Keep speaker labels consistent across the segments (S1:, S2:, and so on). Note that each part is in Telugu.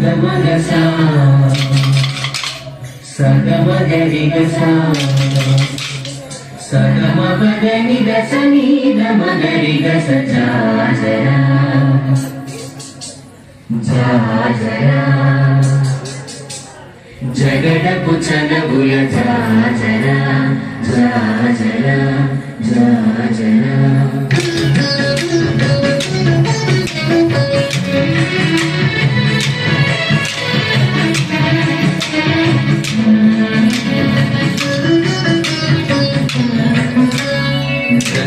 S1: గమగసా సగమగరి గసా సగమగని గస నీదమగరి గస జాజరా జాజరా జగడపు చనబుల జాజరా జాజరా జాజరా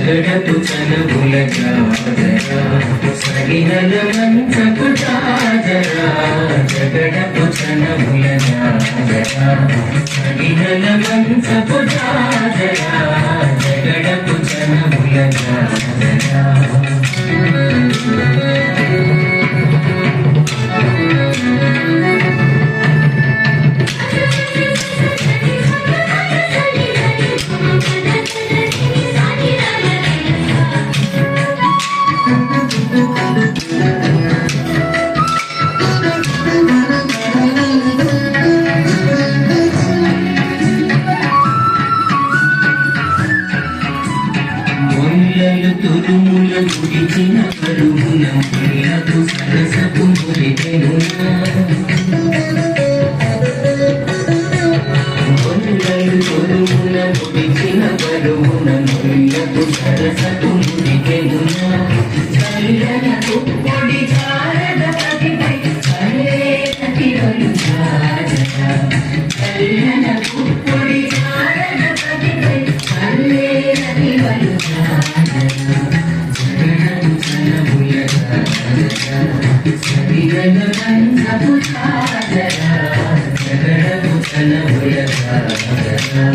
S1: జగడపు చనబుల జాజరా సగినల మంచపు జాజరా జగడపు చనబుల జాజరా సగినల మంచపు జాజరా జగడపు చనబుల జాజరా తురుముల గుడిచిన కరువున ముళ్ళకు సరసపు మురిపెనునా ముళ్ళలు తురుముల గుడిచిన కరువున ముళ్ళకు సరసపు మురిపెనునా చల్లన కుప్పొడి జారద పతిపై చల్లే తతివలు జారద చల్లన కుప్పొడి జారద పతిపై చల్లే తతివలు సరిగల మంచపు జాజరా జగడపు చనబుల జాజరా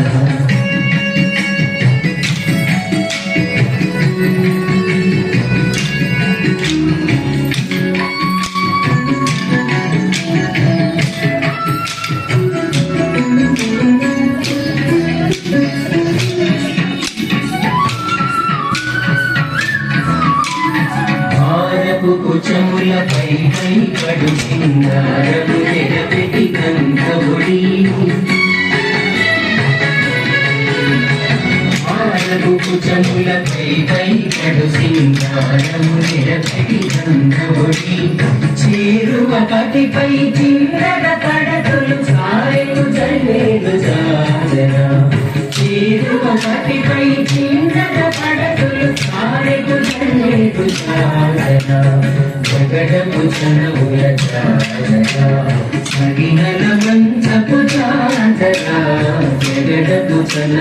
S1: కుచములపై పై పడు సింగారము తెరపెట్టి కంకబొడి ఆరగు కుచములపై పై పడు సింగారము తెరపెట్టి కంకబొడి చేరువ పటిపై చిన్నద పడతులు సారెలు జల్లేలు జాజరా చేరువ పటిపై చిన్నద పడతులు సారెలు జల్లేలు జాజరా జగడపు చనబుల జాజరా సగినల మంచపు జాజరా జగడపు చన